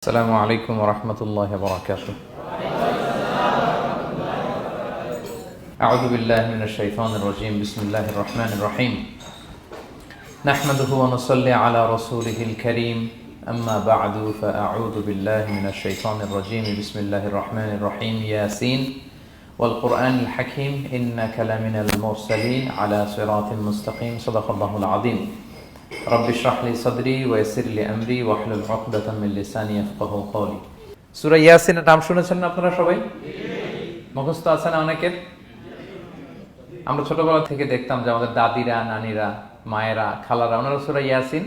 السلام عليكم ورحمة الله وبركاته. أعوذ بالله من الشيطان الرجيم. بسم الله الرحمن الرحيم. نحمده ونصلي على رسوله الكريم. أما بعد فأعوذ بالله من الشيطان الرجيم. بسم الله الرحمن الرحيم. ياسين والقرآن الحكيم إنك لمن المرسلين على صراط مستقيم. صدق الله العظيم. رب اشرح لي صدري ويسر لي امري واحلل عقدة من لساني يفقهوا قولي. সূরা ইয়াসিনের নাম শুনেছেন না আপনারা সবাই? মুখস্থ আছে না অনেকের? আমরা ছোটবেলা থেকে দেখতাম যে আমাদের দাদিরা, নানিরা, মায়েরা, খালারা ওনারা সূরা ইয়াসিন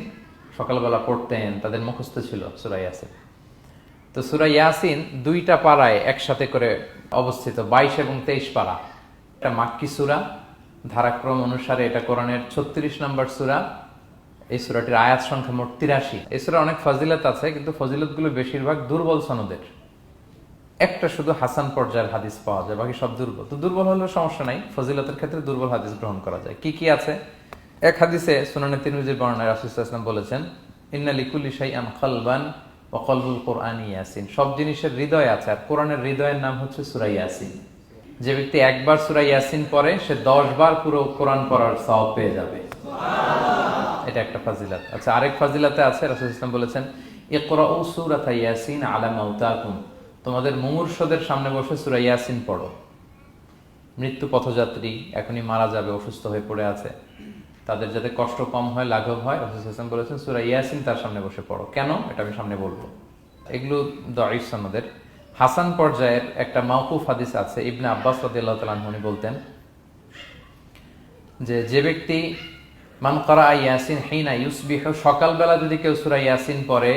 সকালবেলা পড়তেন, তাদের মুখস্থ ছিল সূরা ইয়াসিন। তো সূরা ইয়াসিন দুইটা পারায় একসাথে করে অবস্থিত, 22 এবং 23 পারা। এটা মাক্কি সূরা, ধারাক্রম অনুসারে এটা কোরআনের 36 নম্বর সূরা। এই সূরাটির আয়াত সংখ্যা মোট 83। এই সূরার অনেক ফজিলত আছে, কিন্তু ফজিলতগুলো বেশিরভাগ দুর্বল সনদের। একটা শুধু হাসান পর্যায়ের হাদিস পাওয়া যায়, বাকি সব দুর্বল। তো দুর্বল হলেও সমস্যা নাই, ফজিলতের ক্ষেত্রে দুর্বল হাদিস গ্রহণ করা যায়। কি কি আছে? এক হাদিসে সুনানে তিরমিজির বর্ণনায় রাসূল সাল্লাল্লাহু আলাইহি ওয়াসাল্লাম বলেছেন, ইন্না লিকুল্লি শাইআন কলবান ওয়া কলবুল কুরআনি ইয়াসিন। সব জিনিসের হৃদয় আছে, আর কোরআনের হৃদয়ের নাম হচ্ছে সূরা ইয়াসিন। যে ব্যক্তি একবার সূরা ইয়াসিন পড়ে, সে 10 বার পুরো কোরআন পড়ার সওয়াব পেয়ে যাবে। এটা একটা ফাজিলাত। আচ্ছা, আরেক ফাজিলাতে আছে, রাসূল সাল্লাল্লাহু আলাইহি ওয়াসাল্লাম বলেছেন, ইকরাউ সূরাতা ইয়াসিন আলা মাউতাকুম। তোমাদের মুমূর্ষদের সামনে বসে সূরা ইয়াসিন পড়ো। মৃত্যু পথযাত্রী এখনই মারা যাবে, অসুস্থ হয়ে পড়ে আছে, তাদের যাতে কষ্ট কম হয়, লাঘব হয়, রাসূল সাল্লাল্লাহু আলাইহি ওয়াসাল্লাম বলেছেন সূরা ইয়াসিন তার সামনে বসে পড়ো। কেন? এটা আমি সামনে বলবো। এগুলো দাঈফ সনদের। হাসান পর্যায়ের একটা মাওকুফ হাদিস আছে, ইবনে আব্বাস রাদিয়াল্লাহু তাআলা আনহু বলতেন যে ব্যক্তি মান ক্বারা ইয়াসিন হিনা ইউসবিহু, সকালবেলা যদি কেউ সূরা ইয়াসিন পড়ে,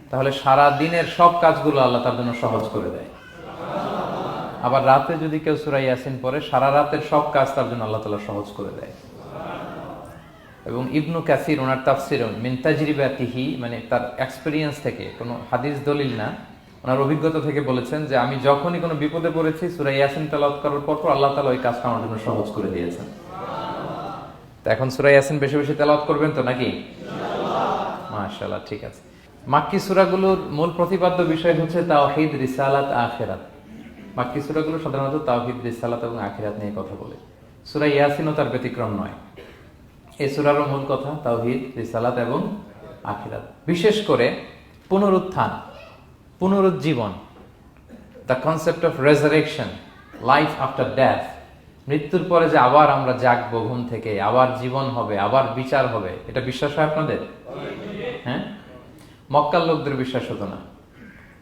তাহলে সারা দিনের সব কাজগুলো আল্লাহ তার জন্য সহজ করে দেয়। আবার রাতে যদি কেউ সূরা ইয়াসিন পড়ে, সারা রাতের সব কাজ তার জন্য আল্লাহ তাআলা সহজ করে দেয়। এবং ইবনু কাসির ওনার তাফসির মিন তাজরিবাতিহি, মানে তার এক্সপেরিয়েন্স থেকে, কোনো হাদিস দলিল না, ওনার অভিজ্ঞতা থেকে বলেছেন যে আমি যখনই কোনো বিপদে পড়েছি, সূরা ইয়াসিন তেলাওয়াত করার পর আল্লাহ তাআলা ওই কাজটা আমার জন্য সহজ করে দিয়েছেন। এখন সূরা ইয়াসিন বেশি বেশি তেলাওয়াত করবেন তো নাকি? মাশাআল্লাহ, ঠিক আছে। মাক্কি সূরাগুলোর মূল প্রতিপাদ্য বিষয় হচ্ছে তাওহীদ, রিসালাত, আখিরাত। মাক্কি সূরাগুলো সাধারণত তাওহীদ, রিসালাত এবং আখিরাত নিয়ে কথা বলে। সূরা ইয়াসিনও তার ব্যতিক্রম নয়। এই সূরারও মূল কথা তাওহীদ, রিসালাত এবং আখিরাত। বিশেষ করে পুনরুত্থান, পুনরুজ্জীবন, the concept of resurrection, life after death. মৃত্যুর পরে যে আবার আমরা জাগবো ঘুম থেকে, আবার জীবন হবে, আবার বিচার হবে, এটা বিশ্বাস হয় আপনাদের? হ্যাঁ, মক্কার লোকদের বিশ্বাস হতো না।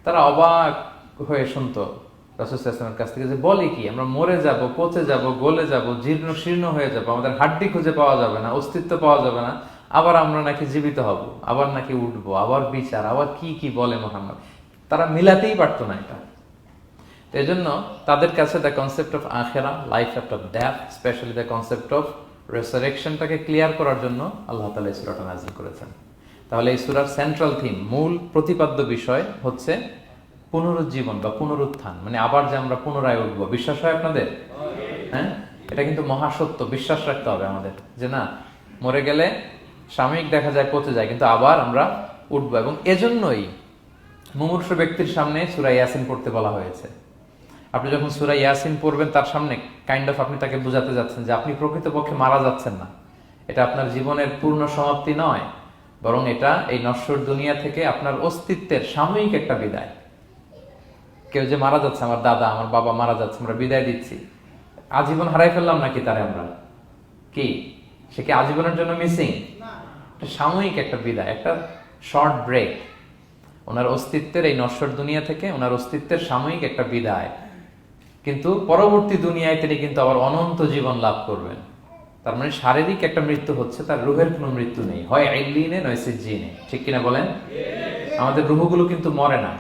তারা অবাক হয়ে শুনতো রাসূল সাল্লাল্লাহু আলাইহি ওয়াসাল্লামের কাছ থেকে যে বলে কি, আমরা মরে যাব, পচে যাব, গলে যাব, জীর্ণ শীর্ণ হয়ে যাব, আমাদের হাড্ডি খুঁজে পাওয়া যাবে না, অস্তিত্ব পাওয়া যাবে না, আবার আমরা নাকি জীবিত হব, আবার নাকি উঠবো, আবার বিচার, আবার কি কি বলে মুহাম্মদ। তারা মিলাতেই পারতো না এটা। এই জন্য তাদের কাছে দ্য কনসেপ্ট অফ আখিরা, life after death, specially the concept of রেসারেকশনটাকে ক্লিয়ার করার জন্য আল্লাহ তাআলা এই সূরাটা নাযিল করেছেন। তাহলে এই সূরার সেন্ট্রাল থিম, মূল প্রতিপাদ্য বিষয় হচ্ছে পুনরুজ্জীবন বা পুনরুত্থান, মানে আবার যে আমরা পুনরায় উঠবো। বিশ্বাস হয় আপনাদের? হ্যাঁ, এটা কিন্তু মহাসত্য, বিশ্বাস রাখতে হবে আমাদের যে না, মরে গেলে সাময়িক দেখা যায় পচে যায়, কিন্তু আবার আমরা উঠবো। এবং এজন্যই মুমূর্ষু ব্যক্তির সামনে সূরা ইয়াসিন পড়তে বলা হয়েছে। আপনি যখন সূরা ইয়াসিন পড়বেন, তার সামনে কাইন্ড অফ আপনি তাকে বোঝাতে যাচ্ছেন যে আপনি প্রকৃতপক্ষে মারা যাচ্ছেন না, এটা আপনার জীবনের পূর্ণ সমাপ্তি নয়, বরং এটা এই নশ্বর দুনিয়া থেকে আপনার অস্তিত্বের সাময়িক একটা বিদায়। কেউ যে মারা যাচ্ছে, আমার দাদা, আমার বাবা মারা যাচ্ছে, আমরা বিদায় দিচ্ছি, আজীবন হারাই ফেললাম নাকি তারে আমরা? কি সে কি আজীবনের জন্য মিসিং? সাময়িক একটা বিদায়, একটা শর্ট ব্রেক। ওনার অস্তিত্বের এই নশ্বর দুনিয়া থেকে ওনার অস্তিত্বের সাময়িক একটা বিদায়, কিন্তু পরবর্তী দুনিয়ায় তিনি কিন্তু আবার অনন্ত জীবন লাভ করবেন। তার মানে শারীরিক একটা মৃত্যু হচ্ছে, তার রুহের কোনো মৃত্যু নেই, হয় ইল্লিনে নয় সিজ্জিনে। ঠিক কিনা বলেন? আমাদের রুহগুলো কিন্তু মরে না,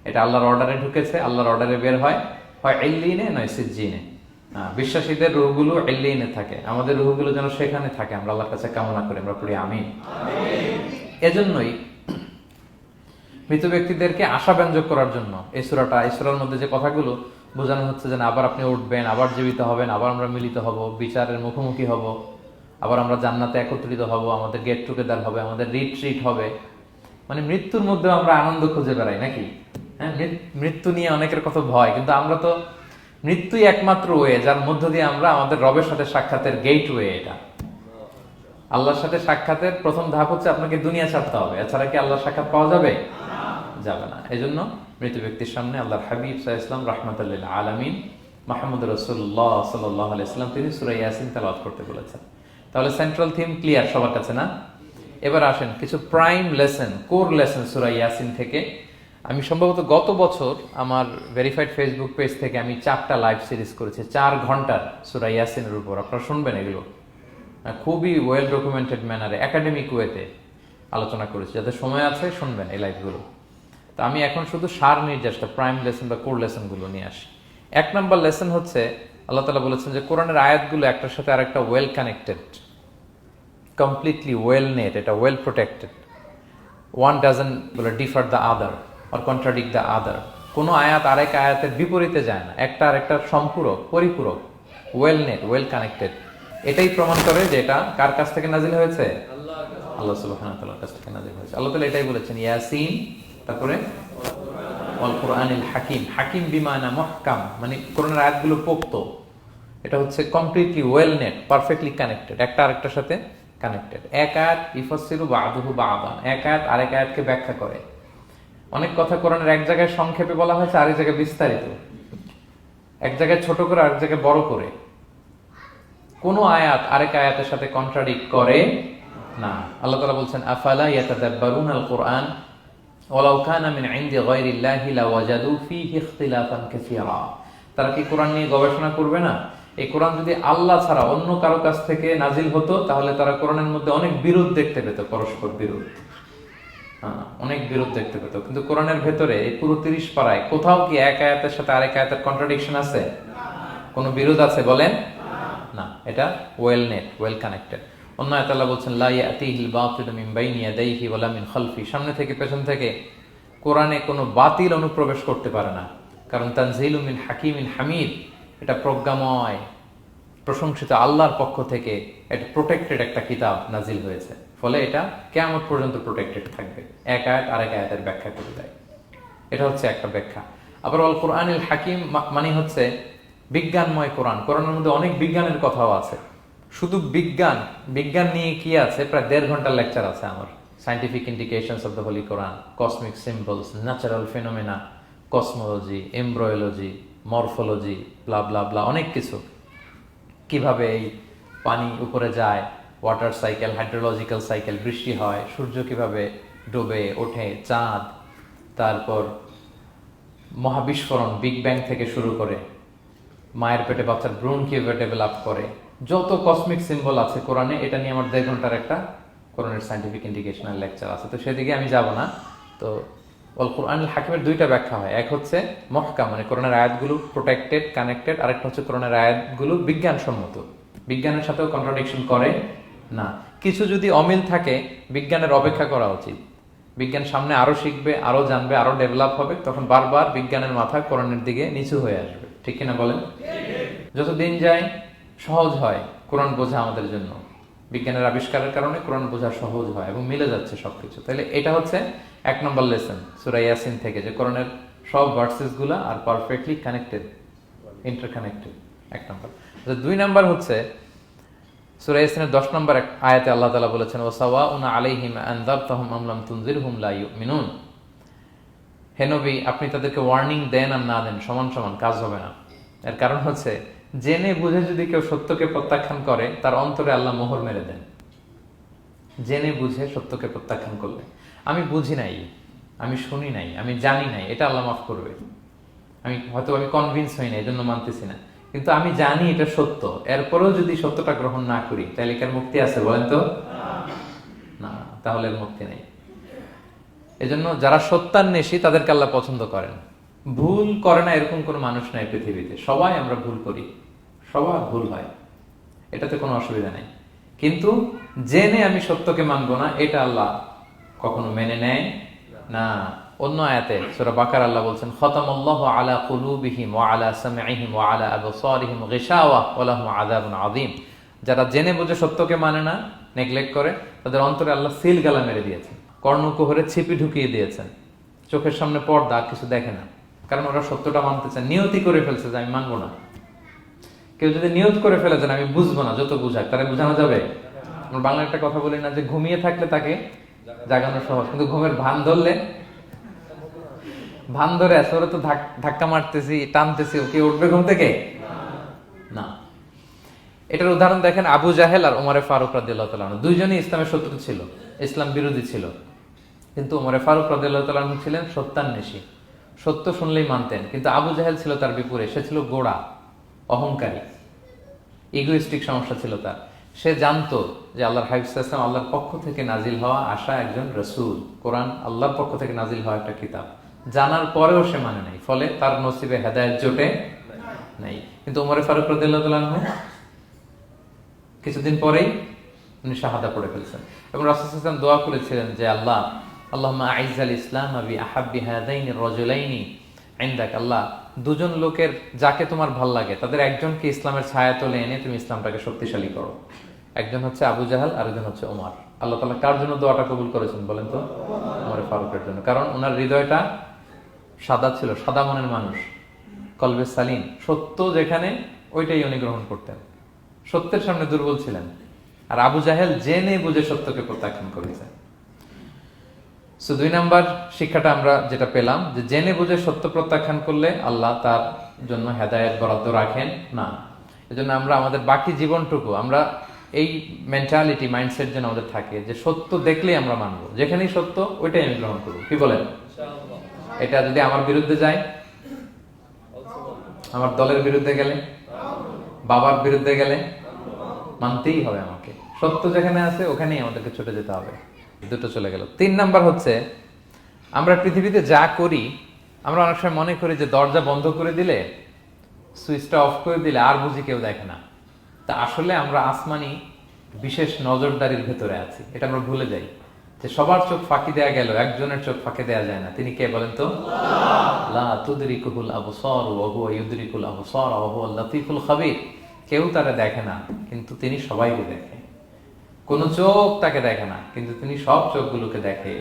এটা আল্লাহর অর্ডারে ঢুকেছে, আল্লাহর অর্ডারে বের হয়, হয় ইল্লিনে নয় সিজ্জিনে। বিশ্বাসীদের রুহগুলো ইল্লিনে থাকে, আমাদের রুহগুলো যেন সেখানে থাকে, আমরা আল্লাহর কাছে কামনা করি, আমরা পড়ি আমিন। এজন্যই মৃত ব্যক্তিদেরকে আশাব্যঞ্জক করার জন্য এই সূরাটা, এই সূরার মধ্যে যে কথাগুলো বোঝানো হচ্ছে যে আবার আপনি উঠবেন, আবার জীবিত হবেন, আবার আমরা মিলিত হব, বিচারের মুখোমুখি হব, আবার আমরা জান্নাতে একত্রিত হব, আমাদের গেট টুগেদার হবে, আমাদের রিট্রিট হবে। মানে মৃত্যুর মধ্যে আমরা আনন্দ খুঁজে বেড়াই নাকি? হ্যাঁ, মৃত্যু নিয়ে অনেকের কত ভয়, কিন্তু আমরা তো মৃত্যুই একমাত্র ওয়ে যার মধ্য দিয়ে আমরা আমাদের রবের সাথে সাক্ষাতের গেট ওয়ে। এটা আল্লাহর সাথে সাক্ষাতের প্রথম ধাপ হচ্ছে আপনাকে দুনিয়া ছাড়তে হবে, এছাড়া কি আল্লাহর সাক্ষাৎ পাওয়া যাবে? যাবে না। এই জন্য মৃত ব্যক্তির সামনে আল্লাহর হাবিব সাল্লাল্লাহু আলাইহি ওয়াসাল্লাম রাহমাতুল লিল আলামিন মুহাম্মদ রাসূলুল্লাহ সাল্লাল্লাহু আলাইহি ওয়াসাল্লাম তিনি সূরা ইয়াসিন তেলাওয়াত করতে বলেছেন। তাহলে সেন্ট্রাল থিম ক্লিয়ার সবার কাছে না? এবার আসেন কিছু প্রাইম লেসন, কোর লেসন সূরা ইয়াসিন থেকে। আমি সম্ভবত গত বছর আমার ভেরিফাইড ফেসবুক পেজ থেকে আমি 4টা লাইভ সিরিজ করেছি 4 ঘন্টার সূরা ইয়াসিনের উপর। আপনারা শুনবেন এগুলো, খুবই ওয়েল ডকুমেন্টেড ম্যানারে একাডেমিক ওয়েতে আলোচনা করেছি। যাদের সময় আছে শুনবেন এই লাইভগুলো। তো আমি এখন শুধু সার নির্যাসটা প্রাইম লেসন বা কোর লেসনগুলো নিয়ে আসি। 1 নম্বর লেসন হচ্ছে আল্লাহ তাআলা বলেছেন যে কোরআনের আয়াতগুলো একটার সাথে আরেকটা well connected, completely well knit, এটা well protected. One doesn't differ the other or contradict the other. কোনো আয়াত আরেক আয়াতের বিপরীতে যায় না, একটা আরেকটার সম্পূরক, পরিপূরক, ওয়েল নেট, ওয়েল কানেক্টেড। এটাই প্রমাণ করে যে এটা কার কাছ থেকে নাজিল হয়েছে? আল্লাহ সুবহানাহু ওয়া তাআলার কাছ থেকে নাজিল হয়েছে। আল্লাহ তাআলা এটাই বলেছেন ইয়াসিন, তারপরে ওয়াল কুরআনিল হাকিম। হাকিম বিমানা মুহকাম, মানে কোরআনের আয়াতগুলো পোক্ত। এটা হচ্ছে completely well net, perfectly connected, একটা আরেকটার সাথে কানেক্টেড। এক আয়াত ইফাসসিরু বা'দুহু বা'দান, এক আয়াত আরেক আয়াতকে ব্যাখ্যা করে। অনেক কথা কোরআনের এক জায়গায় সংক্ষেপে বলা হয়েছে, আরেক জায়গায় বিস্তারিত, এক জায়গায় ছোট করে আরেক জায়গায় বড় করে। কোনো আয়াত আরেক আয়াতের সাথে কন্ট্রাডিক্ট করে না। আল্লাহ তাআলা বলছেন আফালা ইয়াতাদাব্বারুনাল কুরআন ওয়ালাউ কানা মিন ইনদি গায়রিল্লাহি লাওয়াজাদু ফীহি ইখতিলাফান কাসীরা। তারা কি কোরআন নিয়ে গবেষণা করবে না? এই কোরআন যদি আল্লাহ ছাড়া অন্য কারো কাছ থেকে নাজিল হতো তাহলে তারা কোরআনের মধ্যে অনেক বিরোধ দেখতে পেত, পরস্পর বিরোধ, অনেক বিরোধ দেখতে পেত। কিন্তু কোরআনের ভেতরে এই পুরো 30 পারায় কোথাও কি এক আয়াতের সাথে আরেক আয়াতের কন্ট্রাডিকশন আছে? কোনো বিরোধ আছে বলেন? না, এটা ওয়েল নেট, ওয়েল কানেক্টেড। অন্য আয়াতে আল্লাহ বলছেন লা ইয়াতিহিল বাতিলু মিন বাইনি ইয়াদাইহি ওয়ালা মিন খালফি। সামনে থেকে পেছন থেকে কোরআনে কোনো বাতিল অনুপ্রবেশ করতে পারে না, কারণ তানজিলু মিন হাকিমিন হামিদ, এটা প্রজ্ঞাময় প্রশংসিত আল্লাহর পক্ষ থেকে এটা প্রোটেক্টেড একটা কিতাব নাজিল হয়েছে। ফলে এটা কিয়ামত পর্যন্ত প্রোটেক্টেড থাকবে। এক আয়াত আরেক আয়াতের ব্যাখ্যা করে দেয়, এটা হচ্ছে একটা ব্যাখ্যা। আবার আল কোরআনিল হাকিম মানে হচ্ছে বিজ্ঞানময় কোরআন। কোরআনের মধ্যে অনেক বিজ্ঞানের কথাও আছে। শুধু বিজ্ঞান, বিজ্ঞান নিয়ে কি আছে প্রায় 1.5 ঘন্টার লেকচার আছে আমার। Scientific indications of the holy Quran, cosmic symbols, natural phenomena, cosmology, embryology, morphology, bla bla bla, অনেক কিছু। কিভাবে এই পানি উপরে যায়, ওয়াটার সাইকেল, হাইড্রোলজিক্যাল সাইকেল, বৃষ্টি হয়, সূর্য কিভাবে ডুবে ওঠে, চাঁদ, তারপর মহাবিস্ফোরণ, বিগ ব্যাং থেকে শুরু করে মায়ের পেটে বাচ্চার ভ্রূণ কিভাবে ডেভেলপ করে, যত কসমিক সিম্বল আছে কোরআনে, এটা নিয়ে আমার 1.5 ঘন্টার একটা কোরআনের সায়েন্টিফিক ইন্ডিকেশনাল লেকচার আছে। তো সেদিকে আমি যাব না। তো আল কোরআনুল হাকিমের 2টা ব্যাখ্যা হয়। এক হচ্ছে মুহকাম, মানে কোরআনের আয়াতগুলো প্রোটেক্টেড, কানেক্টেড। আরেকটা হচ্ছে কোরআনের আয়াতগুলো বিজ্ঞানসম্মত, বিজ্ঞানের সাথেও কন্ট্রাডিকশন করে না। কিছু যদি অমিল থাকে বিজ্ঞানের অপেক্ষা করা উচিত। বিজ্ঞান সামনে আরো শিখবে, আরো জানবে, আরো ডেভেলপ হবে, তখন বারবার বিজ্ঞানের মাথা কোরআনের দিকে নিচু হয়ে আসবে। ঠিক কিনা বলেন? যত দিন যায় সহজ হয় কোরআন বোঝা আমাদের জন্য। বিজ্ঞানের আবিষ্কারের কারণে কোরআন বোঝা সহজ হয় এবং মিলে যাচ্ছে সবকিছু। তাহলে এটা হচ্ছে 1 নম্বর লেসন সূরা ইয়াসিন থেকে, যে কোরআনের সব ভার্সেস গুলা আর পারফেক্টলি কানেক্টেড, ইন্টারকানেক্টেড। 1 নম্বর। 2 নম্বর হচ্ছে সূরা ইয়াসিনের 10 নম্বর আয়াতে আল্লাহ তাআলা বলেছেন ওয়াসাওয়াউন আলাইহিম আনযারতাহুম আম লাম তুনজিরহুম লা ইউমিনুন। হে নবী, আপনি তাদেরকে ওয়ার্নিং দেন আর না দেন সমান সমান, কাজ হবে না। এর কারণ হচ্ছে জেনে বুঝে যদি কেউ সত্যকে প্রত্যাখ্যান করে তার অন্তরে আল্লাহ মোহর মেরে দেন। জেনে বুঝে সত্যকে প্রত্যাখ্যান করলে, আমি বুঝি নাই, আমি শুনি নাই, আমি জানি নাই, এটা আল্লাহ মাফ করবে। আমি কনভিন্স হই না, এই জন্য মানতেছি না, কিন্তু আমি জানি এটা সত্য, এরপরেও যদি সত্যটা গ্রহণ না করি তাহলে কার মুক্তি আছে বলেন তো? না, তাহলে মুক্তি নেই। এজন্য যারা সত্যান্বেষী তাদেরকে আল্লাহ পছন্দ করেন। ভুল করে না এরকম কোনো মানুষ নাই পৃথিবীতে। সবাই আমরা ভুল করি, সবার ভুল হয়, এটাতে কোনো অসুবিধা নেই। কিন্তু জেনে আমি সত্যকে মানবো না, এটা আল্লাহ কখনো মেনে নেয় না। অন্য আয়াতে সূরা বাকারা আল্লাহ বলছেন খতামাল্লাহু আলা কুলুবিহিম ওয়া আলা সামঈহিম ওয়া আলা আবসারিহিম গিশাওয়া ওয়া লাহুম আযাবুন আযীম। যারা জেনে বুঝে সত্যকে মানে না, নেগলেক্ট করে, তাদের অন্তরে আল্লাহ সিল গালা মেরে দিয়েছেন। কর্ণকুহরে ছিপি ঢুকিয়ে দিয়েছেন, চোখের সামনে পর্দা, আর কিছু দেখে না, কারণ ওরা সত্যটা মানতে চায়, নিয়তি করে ফেলছে যে আমি মানবো না। কেউ যদি নিয়ত করে ফেলে যে আমি বুঝবো না, যত বুঝাক তারা বুঝানো যাবে। আমরা বাংলা একটা কথা বলি না যে ঘুমিয়ে থাকলে তাকে জাগানো সহজ, কিন্তু ঘুমের ভান ধরে আছে, ওরা তো ধাক্কা মারতেছি, টানতেছি, ওকে উঠবে ঘুম থেকে না। এটার উদাহরণ দেখেন আবু জাহেল আর ওমরে ফারুক রাদিয়াল্লাহু তাআলা আনহু, দুইজনই ইসলামের শত্রু ছিল, ইসলাম বিরোধী ছিল, কিন্তু ওমরে ফারুক রাদিয়াল্লাহু তাআলা আনহু ছিলেন সত্যান্বেষী, সত্য শুনলেই মানতেন। কিন্তু আবু জাহেল ছিল তার বিপরীত, সে ছিল গোড়া, অহংকারী, ইগোইস্টিক সমস্যা ছিল তার। সে জানতো যে আল্লাহর হাবিব সাল্লাল্লাহু আলাইহি ওয়াসাল্লাম আল্লাহর পক্ষ থেকে নাজিল হওয়া আসা একজন রাসূল, কোরআন আল্লাহর পক্ষ থেকে নাজিল হওয়া একটা কিতাব, জানার পরেও সে মানে নাই, ফলে তার নসিবে হেদায়েত জোটে নাই। কিন্তু ওমরে ফারুক রাদিয়াল্লাহু তাআলা আনহু কিছুদিন পরেই উনি শাহাদা পড়ে ফেলছেন, এবং রাসূল সাল্লাল্লাহু আলাইহি ওয়াসাল্লাম দোয়া করেছিলেন যে আল্লাহ আল্লাহুম্মা আইজ্জাল ইসলাম বি আহাব্বি হাযাইনি রাজুলাইনি ইনদাক, আল্লাহ দুজন লোকের যাকে তোমার ভাল লাগে তাদের একজনকে ইসলামের ছায়াতলে এনে তুমি ইসলামটাকে শক্তিশালী করো। একজন হচ্ছে আবু জাহাল, আরেকজন হচ্ছে ওমর। আল্লাহ তাআলা কার জন্য দোয়াটা কবুল করেছেন বলেন তো? ওমর ফারুকের জন্য, কারণ ওনার হৃদয়টা সাদা ছিল, সাদা মনের মানুষ, কলবে সালিম, সত্য যেখানে ওইটাই উনি গ্রহণ করতেন, সত্যের সামনে দুর্বল ছিলেন। আর আবু জাহেল জেনে বুঝে সত্যকে প্রত্যাখ্যান করেছেন। সো 2 নাম্বার শিক্ষাটা আমরা যেটা পেলাম, যে জেনে বুঝে সত্য প্রত্যাখ্যান করলে আল্লাহ তার জন্য হেদায়েত বরাদ্দ রাখেন না। এজন্য আমরা আমাদের বাকি জীবনটুকু আমরা এই মেন্টালিটি, মাইন্ডসেট যেন আমাদের থাকে যে সত্য দেখলেই আমরা মানবো, যেখানেই সত্য ওইটাই আমি গ্রহণ করবো। কি বলেন? এটা যদি আমার বিরুদ্ধে যায়, আমার দলের বিরুদ্ধে গেলে, বাবার বিরুদ্ধে গেলে, মানতেই হবে আমাকে। সত্য যেখানে আছে ওখানেই আমাদেরকে ছুটে যেতে হবে। দুটো চলে গেল। 3 নাম্বার হচ্ছে, আমরা পৃথিবীতে যা করি, আমরা অনেক সময় মনে করি যে দরজা বন্ধ করে দিলে, সুইচটা অফ করে দিলে আর বুঝি কেউ দেখে না। তা আসলে আমরা আসমানি বিশেষ নজরদারির ভেতরে আছি, এটা আমরা ভুলে যাই যে সবার চোখ ফাঁকি দেয়া গেল, একজনের চোখ ফাঁকি দেয়া যায় না। তিনি কে বলেন তো? লা তুদরিকুহুল আবসার ওয়া হুয়া ইউদরিকুল আবসার ওয়া হুয়াল লাতীফুল খাবীর। কেউ তারে দেখে না, কিন্তু তিনি সবাইকে দেখে। কোন চোখ তাকে দেখে না, কিন্তু তিনি সব চোখগুলোকে দেখে।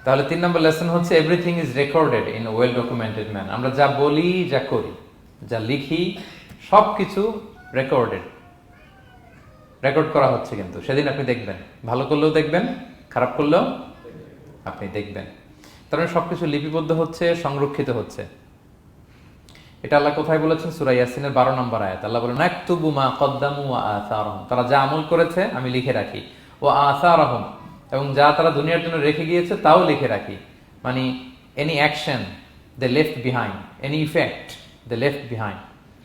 তাহলে 3 নম্বর লেসন হচ্ছে, everything is recorded in well documented man. আমরা যা বলি, যা করি, যা লিখি, সবকিছু রেকর্ড করা হচ্ছে। কিন্তু সেদিন আপনি দেখবেন, ভালো করলেও দেখবেন, খারাপ করলেও আপনি দেখবেন। তার মানে সবকিছু লিপিবদ্ধ হচ্ছে, সংরক্ষিত হচ্ছে। এটা আল্লাহ কোথায় বলেছেন? সূরা ইয়াসিনের 12 নম্বর আয়াত। আল্লাহ বলেন, নাকতুবু মা কদ্দামু ওয়া আসারহুম, তারা যা আমল করেছে আমি লিখে রাখি, ওয়া আসারহুম, এবং যা তারা দুনিয়ার জন্য রেখে গিয়েছে তাও লিখে রাখি। মানে এনি অ্যাকশন দে লেফট বিহাইন্ড, এনি ইফেক্ট দে লেফট বিহাইন্ড।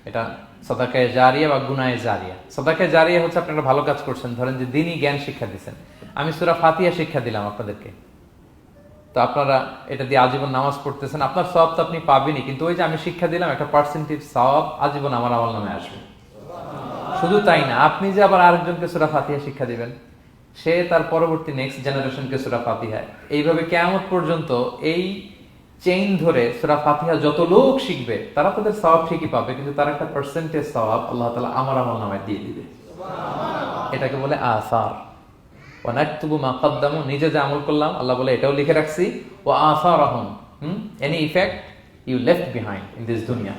এটা সাদাকায়ে জারিয়া বা গুনায়ে জারিয়া। সাদাকায়ে জারিয়া হচ্ছে আপনারা ভালো কাজ করছেন, ধরেন যে দ্বীনি জ্ঞান শিক্ষা দিচ্ছেন, আমি সূরা ফাতিহা শিক্ষা দিলাম আপনাদেরকে, তো আপনারা এটা দিয়ে আজীবন নামাজ পড়তেছেন, আপনার সওয়াব তো আপনি পাবেনই, কিন্তু ওই যে আমি শিক্ষা দিলাম একটা পার্সেন্টেজ সওয়াব আজীবন আমার আমল নামে আসবে। শুধু তাই না, আপনি যে আবার আরেকজনকে সূরা ফাতিহা শিক্ষা দিবেন, সে তার পরবর্তী নেক্সট জেনারেশনকে সূরা ফাতিহা, এইভাবে কিয়ামত পর্যন্ত এই চেইন ধরে সূরা ফাতিহা যত লোক শিখবে তারা তাদের সওয়াব ঠিকই পাবে, কিন্তু তার একটা পার্সেন্টেজ সওয়াব আল্লাহ তাআলা আমার আমল নামে দিয়ে দিবে। এটাকে বলে আসার। ওয়া নাকতুবু মা কদ্দামু, নিজে যে আমল করলাম আল্লাহ বলে এটাও লিখে রাখছি, ওয়া আসারহুম, any effect you left behind in this দুনিয়া,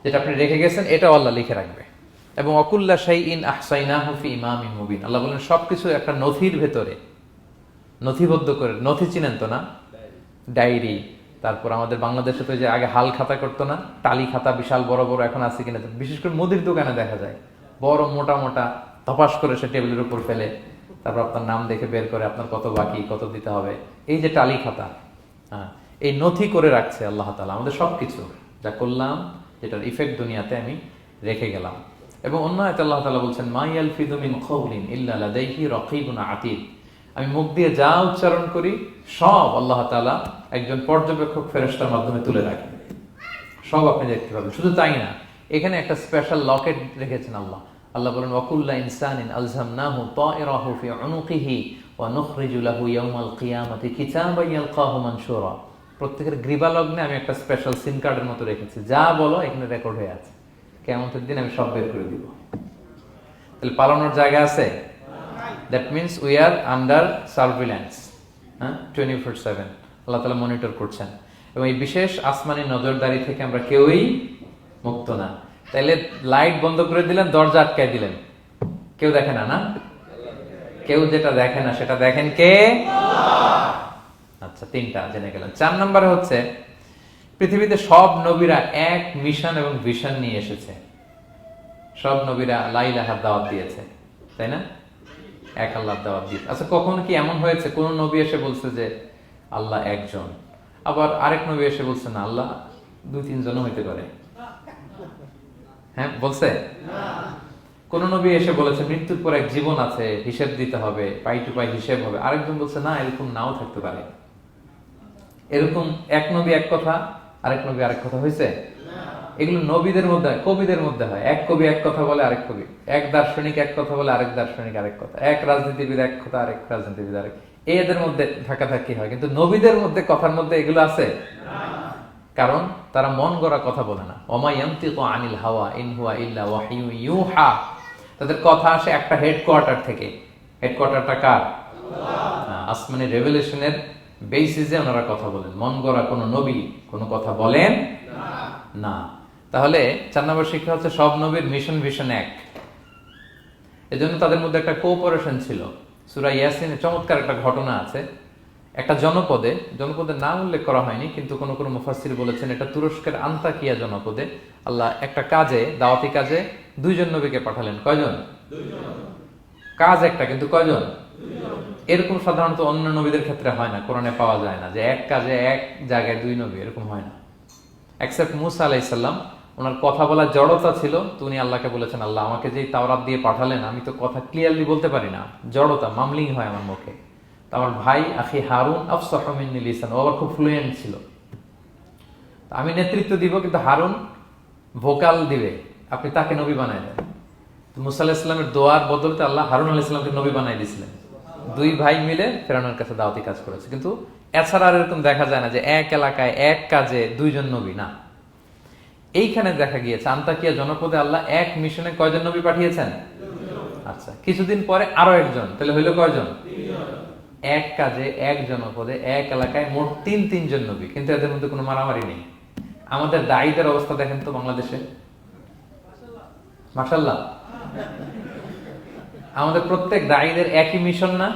যেটা আপনি রেখে গেছেন এটাও আল্লাহ লিখে রাখবে। এবং অকুল্লা শাইইন আহসাইনাহু ফি ইমামিন মুবিন, আল্লাহ বলেন সবকিছু একটা নথির ভেতরে নথিবদ্ধ করে। নথি চিনেন তো না? ডায়েরি। তারপর আমাদের বাংলাদেশে তো যে আগে হাল খাতা করতো না, টালি খাতা বিশাল বড় বড়, এখন আছে কিনা, বিশেষ করে মুদির দোকানে দেখা যায় বড় মোটা মোটা, তপাস করে সে টেবিলের উপর ফেলে, তারপর আপনার নাম দেখে বের করে আপনার কত বাকি, কত দিতে হবে। এই যে টালি খাতা, এই নথি করে রাখছে আল্লাহ তাআলা আমাদের সবকিছু যা করলাম, যেটার ইফেক্ট দুনিয়াতে আমি রেখে গেলাম। এবং অন্য আয়াতে আল্লাহ তাআলা বলছেন, মা ইয়ালফিযু মিন কাওলিন ইল্লা লাদাইহি রাকীবুন আতীদ, আমি মুখ দিয়ে যা উচ্চারণ করি সব আল্লাহ তাআলা একজন পর্যবেক্ষক ফেরেশতার মাধ্যমে তুলে রাখেন, সব আপনি দেখতে পাবেন। শুধু তাই না, এখানে একটা স্পেশাল লকেট রেখেছেন আল্লাহ। আল্লাহ বলেন, ওয়াকুল্লা ইনসানিন আলজামনাহু তায়রাহু ফি উনুকিহি ওয়া নুখরিজু লাহু ইয়াওমাল কিয়ামাতি কিতাবান ইয়ালকাহু মানশুরা। প্রত্যেকের গ্রীবালগ্নে আমি একটা স্পেশাল সিম কার্ডের মতো রেখেছি, যা বলো এখানে রেকর্ড হয়ে আছে, কিয়ামতের দিন আমি সব বের করে দিব। তাহলে পালানোর জায়গা আছে? That means we are under surveillance, হ্যাঁ, 24/7 আল্লাহ তাআলা মনিটর করছেন, এবং এই বিশেষ আসমানি নজরদারি থেকে আমরা কেউই মুক্ত না। তাইলে লাইট বন্ধ করে দিলেন, দরজা আটকায় দিলেন, কেউ দেখে না, না? কেউ যেটা দেখে না সেটা দেখেন কে? আচ্ছা, তিনটা জেনে গেলেন। 4 নম্বরে হচ্ছে পৃথিবীতে সব নবীরা এক মিশন এবং ভিশন নিয়ে এসেছে। সব নবীরা লা ইলাহার দাওয়াত দিয়েছে, তাই না? এক আল্লাহর দাওয়াত দিয়েছে। আচ্ছা, কখন কি এমন হয়েছে কোন নবী এসে বলছে যে আল্লাহ একজন, আবার আরেক নবী এসে বলছে না আল্লাহ 2-3 জনও হইতে পারে? হ্যাঁ, বলছে? কোন নবী এসে বলেছে মৃত্যুর পর এক জীবন আছে, হিসেব দিতে হবে, পাই টু পাই হিসেব হবে? আরেকজন বলছে না, এরকম নাও থাকতে পারে। এরকম এক নবী এক কথা, আরেক নবী আরেক কথা হয়েছে? এগুলো নবীদের মধ্যে, কবিদের মধ্যে হয়। এক কবি এক কথা বলে, আরেক কবি, এক দার্শনিক এক কথা বলে, আরেক দার্শনিক আরেক কথা, এক রাজনীতিবিদ এক কথা, আরেক রাজনীতিবিদ আরেক, এদের মধ্যে ধাক্কাধাক্কি হয়। কিন্তু নবীদের মধ্যে কথার মধ্যে এগুলো আছে? কারণ তারা মন গড়া কথা বলে না। ওমা ইয়ানতিকু আনিল হাওয়া ইন হুয়া ইল্লা ওয়াহিয়ু ইউহা। তাদের কথা আসে একটা হেডকোয়ার্টার থেকে। হেডকোয়ার্টারটা কার? আসমানি রেভেলেশনের বেসিসে ওনারা কথা বলেন। মন গড়া কোনো নবী কোনো কথা বলেন না। তাহলে 4 নম্বর শিক্ষা হচ্ছে সব নবীর মিশন ভিশন এক। এজন্য তাদের মধ্যে একটা কোঅপারেশন ছিল। সূরা ইয়াসিনে চমৎকার একটা ঘটনা আছে। একটা জনপদের নাম উল্লেখ করা হয়নি, কিন্তু কোন কোন মুফাসসির বলেছেন এটা তুরস্কের আন্তাকিয়া জনপদে আল্লাহ একটা কাজে, দাওয়াতি কাজে 2 জন নবীকে পাঠালেন। কয়জন? 2 জন। কাজ একটা, কিন্তু কয়জন? 2 জন। এরকম সাধারণত অন্য নবীদের ক্ষেত্রে হয় না, কোরআনে পাওয়া যায় না যে এক কাজে এক জায়গায় 2 নবী, এরকম হয় না। এক্সেপ্ট মুসা আলাইহিস সালাম, ওনার কথা বলার জড়তা ছিল, তো উনি আল্লাহকে বলেছেন আল্লাহ আমাকে যেই তাওরাত দিয়ে পাঠালেন আমি তো কথা ক্লিয়ারলি বলতে পারি না, জড়তা, মামলিং হয় আমার মুখে। আমার ভাই আখি হারুন আফসাহু মিন্নি লিসান, ও আবার খুব ফ্লুয়েন্ট ছিল। আমি নেতৃত্ব দিব, কিন্তু হারুন ভোকাল দিবে, আপনি তাকে নবী বানায় দেন। মুসা আলাইহিস সালামের দোয়ার বদলতে আল্লাহ হারুন আলাইহিস সালামকে নবী বানাই দিয়েছিলেন। 2 ভাই মিলে ফেরাউনের কাছে দাওয়াতি কাজ করেছে। কিন্তু এছাড়া আর এরকম দেখা যায় না যে এক এলাকায় এক কাজে 2 জন নবী, না। এইখানে দেখা গিয়েছে আন্তাকিয়া জনপদে আল্লাহ এক মিশনে কয়জন নবী পাঠিয়েছেন? 2 জন। আচ্ছা, কিছুদিন পরে আরো একজন, তাহলে হইল কয়জন? 3 জন। এক কাজে এক জনপদে এক এলাকায় মোট 3 জন নবী, কিন্তু এদের মধ্যে কোনো মারামারি নেই। আমাদের দায়ীদের অবস্থা দেখেন তো বাংলাদেশে, মাশাআল্লাহ। আমাদের প্রত্যেক দায়ীদের একই মিশন না?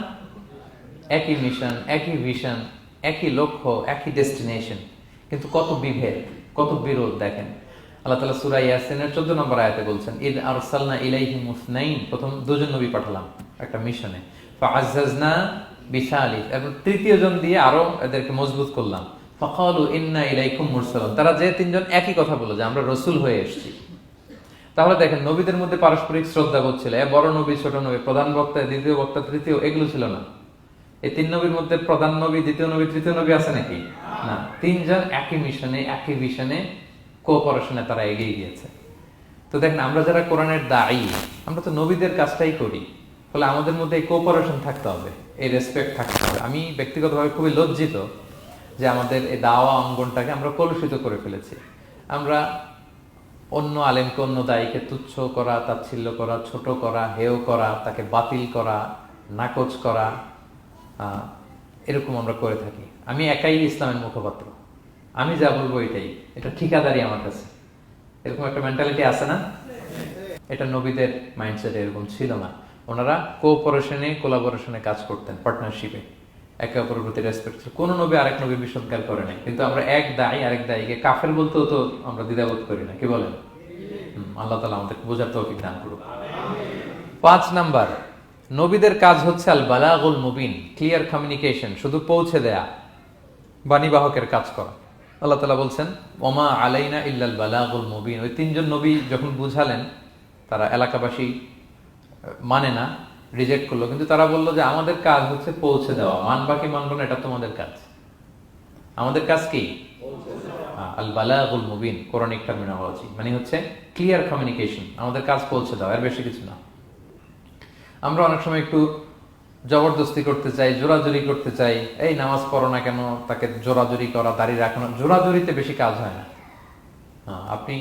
একই মিশন, একই ভিশন, একই লক্ষ্য, একই ডেস্টিনেশন, কিন্তু কত বিভেদ, কত বিরোধ দেখেন। আল্লাহ তাআলা সূরা ইয়াসিনের 14 নম্বর আয়াতে বলছেন ইদ আরসালনা ইলাইহিম মুসনাইন, প্রথম 2 জন নবী পাঠালাম একটা মিশনে, ফাআজ্জাজনা বিসালিস, এবং 3য় জন দিয়ে আরো এদেরকে মজবুত করলাম। ফাকালু ইন্না ইলাইকুম মুরসালুন, তারা যে 3 জন একই কথা বলল যে আমরা রাসূল হয়ে এসেছি। তাহলে দেখেন নবীদের মধ্যে পারস্পরিক শ্রদ্ধাবোধ ছিল। বড় নবী, ছোট নবী, প্রধান বক্তা, দ্বিতীয় বক্তা, তৃতীয়, এগুলো ছিল না। এই 3 নবীর মধ্যে প্রধান নবী, দ্বিতীয় নবী, তৃতীয় নবী আছে নাকি? না। 3 জন একই মিশনে, একই ভিশনে, কোঅপারেশনে তারা এগিয়ে গিয়েছে। তো দেখেন আমরা যারা কোরআনের দায়ী, আমরা তো নবীদের কাজটাই করি, ফলে আমাদের মধ্যে এই কোঅপারেশন থাকতে হবে, এই রেসপেক্ট থাকতে হবে। আমি ব্যক্তিগতভাবে খুবই লজ্জিত যে আমাদের এই দাওয়া অঙ্গনটাকে আমরা কলুষিত করে ফেলেছি। আমরা অন্য আলেমকে, অন্য দায়ীকে তুচ্ছ করা, তাচ্ছিল্য করা, ছোট করা, হেয় করা, তাকে বাতিল করা, নাকচ করা, এরকম আমরা করে থাকি। আমি একাই ইসলামের মুখপাত্র, আমি যা বলবো এটাই, এটা ঠিকাদারি আমার কাছে, এরকম একটা মেন্টালিটি আছে না? এটা নবীদের মাইন্ডসেট এরকম ছিল না। ওনারা কোঅপারেশনে, কোলাবোরেশনে কাজ করতেন, পার্টনারশিপে, একে অপরের প্রতি রেসপেক্ট ছিল। কোন নবী আরেক নবীর বিষদগার করে নাই। কিন্তু আমরা এক দায়ী আরেক দায়ীকে কাফের বলতেও তো আমরা দ্বিধাবোধ করি না, কি বলেন? আল্লাহ তাআলা আমাদের বোঝার তৌফিক দান করুক। 5 নাম্বার, নবীদের কাজ হচ্ছে আল বালাগুল মুবিন, ক্লিয়ার কমিউনিকেশন, শুধু পৌঁছে দেয়া, বাণীবাহকের কাজ করা। আল্লাহ তাআলা বলছেন ওমা আলাইনা ইল্লাল বালাগুল মুবিন। ওই 3 জন নবী যখন বুঝালেন, তারা এলাকাবাসী মানে না, রিজেক্ট করলো, কিন্তু তারা বললো যে আমাদের কাজ হচ্ছে পৌঁছে দেওয়া, মানবা কি মানবো না এটা তোমাদের কাজ। আমাদের কাজ কি? আল বালাগুল মুবিন, কোরআনিক টার্মিনোলজি, মানে হচ্ছে ক্লিয়ার কমিউনিকেশন, আমাদের কাজ পৌঁছে দেওয়া, এর বেশি কিছু না। আমরা অনেক সময় একটু জবরদস্তি করতে চাই, জোরাজুরি করতে চাই, এই নামাজ পড়ো না কেন, তাকে জোরাজুরি করা, দাঁড়িয়ে রাখানো, জোরাজুরিতে বেশি কাজ হয় না। আপনি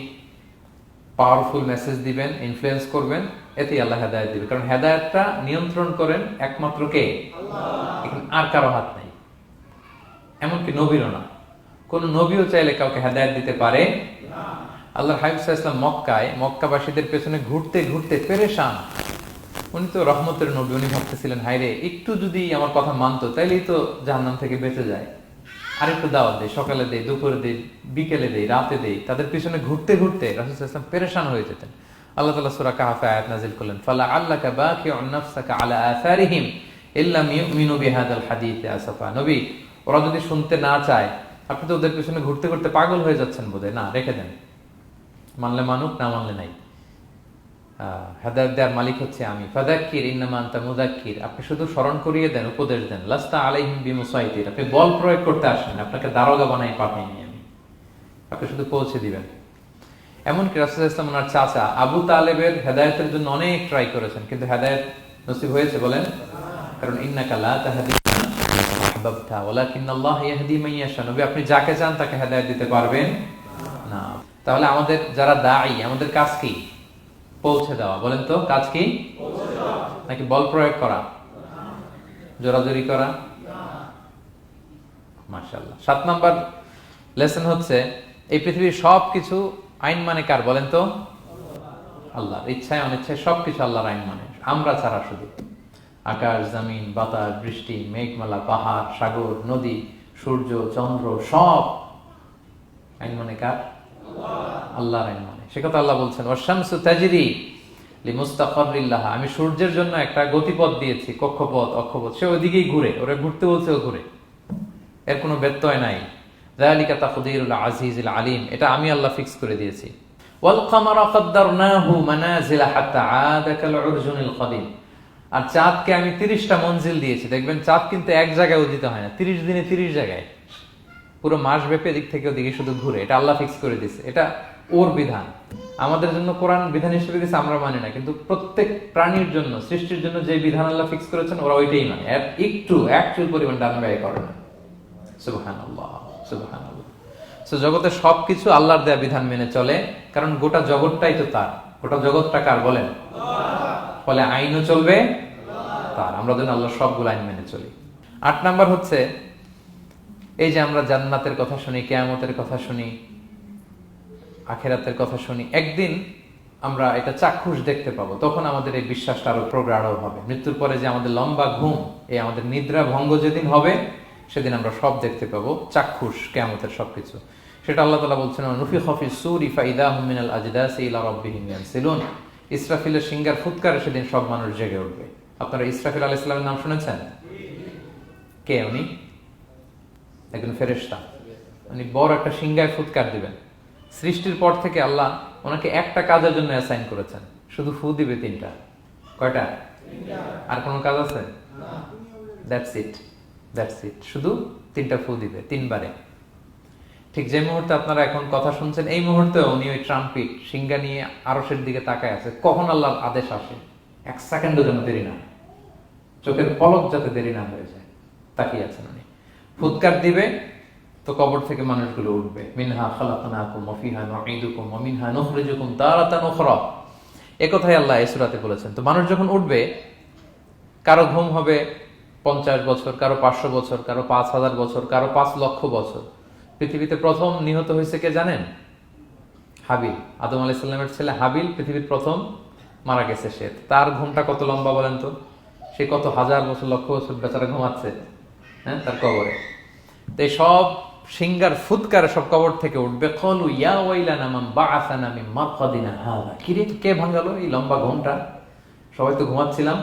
পাওয়ারফুল মেসেজ দিবেন, ইনফ্লুয়েন্স করবেন, এতেই আল্লাহ হেদায়েত দিবে। কারণ হেদায়েতটা নিয়ন্ত্রণ করেন একমাত্র কে? আল্লাহ। আর কারো হাত নাই, এমনকি নবীরও না। কোন নবীও চাইলে কাউকে হেদায়েত দিতে পারে না। আল্লাহর হাবিব সাল্লাল্লাহু আলাইহি ওয়াসাল্লাম মক্কাবাসীদের পেছনে ঘুরতে ঘুরতে পেরেশান। উনি তো রহমতের নবী, উনি ভাবতেছিলেন হায়রে একটু যদি আমার কথা মানতো তাইলেই তো জাহান্নাম থেকে বেঁচে যায়। আরেকটু দাওয়াত দেই, সকালে দেই, দুপুরে দেই, বিকেলে দেই, রাতে দেই। তাদের পিছনে ঘুরতে ঘুরতে রাসূল সাল্লাল্লাহু আলাইহি ওয়াসাল্লাম পেরেশান হয়ে যেতেন। আল্লাহ তাআলা সূরা কাহফে আয়াত নাযিল করলেন, ফালা আল্লাকা বাকিউন নাফসাকা আলা আসারিহিম ইল্লাম ইউমিনু বিহাদাল হাদীসি আসাফা। নবী, ওরা যদি শুনতে না চায়, আপনি তো ওদের পিছনে ঘুরতে ঘুরতে পাগল হয়ে যাচ্ছেন বোধহয়, না রেখে দেন, মানলে মানুক, না মানলে নাই। হেদায়েত দেওয়ার মালিক হচ্ছে আমি। ফাযাক্কির ইন্নামা আনতা মুযাক্কির, আপনি শুধু স্মরণ করিয়ে দেন, উপদেশ দেন। লাস্তা আলাইহিম বিমুসাইতির, আপনি বল প্রয়োগ করতে আসেন, আপনাকে দারোগা বানাই পাঠাইনি আমি, আপনি শুধু পৌঁছে দিবেন। এমনকি রাসূল সাল্লাল্লাহু আলাইহি ওয়াসাল্লাম ওনার চাচা আবু তালেবের হেদায়েতের জন্য অনেক ট্রাই করেছেন, কিন্তু হেদায়েত নসিব হয়েছে বলেন? কারণ ইন্নাকা লা তাহদি মান আহবাবতা ওয়ালাকিন্নাল্লাহ ইয়াহদি মান ইয়াশা। নবী, আপনি যাকে চান তাকে হেদায়েত দিতে পারবেন না। তাহলে আমাদের যারা দাঈ, আমাদের কাজ কি? পৌঁছে দেওয়া। বলেন তো, কাজ কি? নাকি বল প্রয়োগ করা, জোরাজোরি করা? মাশাআল্লাহ। 7 নাম্বার লেসন হচ্ছে, এই পৃথিবীর সবকিছু আইন মানে কার? বলেন তো? আল্লাহর। ইচ্ছায় অনিচ্ছায় সবকিছু আল্লাহর আইন মানে, আমরা ছাড়া শুধু। আকাশ, জমিন, বাতাস, বৃষ্টি, মেঘমালা, পাহাড়, সাগর, নদী, সূর্য, চন্দ্র, সব আইন মানে কার? আল্লাহর আইন মানে। সে কথা আল্লাহ বলছেন, ওয়াশ-শামসু তাজরি লিমুস্তাকাররিল লাহা, আমি সূর্যের জন্য একটা গতিপথ দিয়েছি, কক্ষপথ, অক্ষপথ, সে ওইদিকেই ঘুরে, ওরা ঘুরতে বলছে ও ঘুরে, এর কোনো ব্যত্যয় নাই। যালিকা তাকদীরুল আজিজিল আলিম, এটা আমি আল্লাহ ফিক্স করে দিয়েছি। ওয়াল কামারা কাদ্দারনাহু মানাজিলা হাত্তা আদা কাল উরজুনিল কাদিম, আর চাঁদকে আমি 30টা মঞ্জিল দিয়েছি। দেখবেন চাঁদ কিন্তু এক জায়গায় উদিত হয় না, 30 দিনে 30 জায়গায়, পুরো মাস ব্যাপী এদিক থেকে ওদিকে শুধু ঘুরে। এটা আল্লাহ ফিক্স করে দিয়েছে, এটা ওর বিধান। আমাদের জন্য কোরআন বিধান হিসেবে দিয়েছে, আমরা মানি না, কিন্তু প্রত্যেক প্রাণীর জন্য, সৃষ্টির জন্য যে বিধান আল্লাহ ফিক্স করেছেন ওরা ওইটাই মানে, এর একটু একচুল পরিমাণ ডান ব্যয় করে না। সুবহানাল্লাহ, সুবহানাল্লাহ। সো জগতের সবকিছু আল্লাহর দেয়া বিধান মেনে চলে, কারণ গোটা জগৎটাই তো তার। গোটা জগৎটা কার বলেন? ফলে আইনও চলবে তার। আমরা যেন আল্লাহর সবগুলো আইন মেনে চলি। 8 নাম্বার হচ্ছে, এই যে আমরা জান্নাতের কথা শুনি, কিয়ামতের কথা শুনি, আখিরাতের কথা শুনি, একদিন আমরা এটা চাক্ষুষ দেখতে পাবো, তখন আমাদের এই বিশ্বাসটা আরো প্রগাঢ় হবে। মৃত্যুর পরে যে আমাদের লম্বা ঘুম, এই আমাদের নিদ্রা ভঙ্গ যেদিন হবে, সেদিন আমরা সব দেখতে পাবো, চাক্ষুষ কিয়ামতের সবকিছু। সেটা আল্লাহ তাআলা বলছেন, নুফিখা ফিস সূরি ফাইদাহুম মিনাল আজদাসি ইলা রাব্বিহিম ইয়ানসিলুন, ইসরাফিলের সিংহার ফুৎকারে সেদিন সব মানুষ জেগে উঠবে। আপনারা ইসরাফিল আলাইহিস সালামের নাম শুনেছেন? কে উনি? একজন ফেরেশতা। উনি বড় একটা সিংহায় ফুৎকার দিবেন। সৃষ্টির পর থেকে আল্লাহ ওনাকে একটা কাজের জন্য অ্যাসাইন করেছেন, শুধু ফু দিবে 3টা। কয়টা? আর কোনো কাজ আছে? দ্যাটস ইট, দ্যাটস ইট, শুধু 3টা ফু দিবে 3 বারে। ঠিক যে মুহূর্তে আপনারা এখন কথা শুনছেন, এই মুহূর্তে উনি ওই ট্রাম্পিট সিংহা নিয়ে আরশের দিকে তাকায় আছে, কখন আল্লাহর আদেশ আসে, 1 সেকেন্ডও যেন দেরি না, চোখের পলক যাতে দেরি না হয়ে যায়, তাকিয়ে আছেন উনি। ফুৎকার দিবে তো কবর থেকে মানুষগুলো উঠবে। মিনহা খালাকনাকুম ওয়া ফিহা নুঈদুকুম ওয়া মিনহা নুখরিজুকুম তারাতান উখরা, এই কথাই আল্লাহ এই সূরাতে বলেছেন। তো মানুষ যখন উঠবে, কারো ঘুম হবে 50 বছর, কারো 500 বছর, কারো 5000 বছর, কারো 5 লক্ষ বছর। পৃথিবীতে প্রথম নিহত হয়েছে কে জানেন? হাবিল, আদম আলাইহিস সালামের ছেলে হাবিল পৃথিবীর প্রথম মারা গেছে। সে, তার ঘুমটা কত লম্বা বলেন তো? সে কত হাজার বছর, লক্ষ বছর বেচারা ঘুমাচ্ছে, হ্যাঁ, তার কবরে। তো এই সব সিংহার ফুৎকারে সব কবর থেকে উঠবে। ক্বালু ইয়া ওয়াইলানা মান বাআসানা মিন মারকাদিনা হাযা, কি রে, কে ভাঙালো এই লম্বা ঘুমটা? সবাই তো ঘুমাচ্ছিলাম।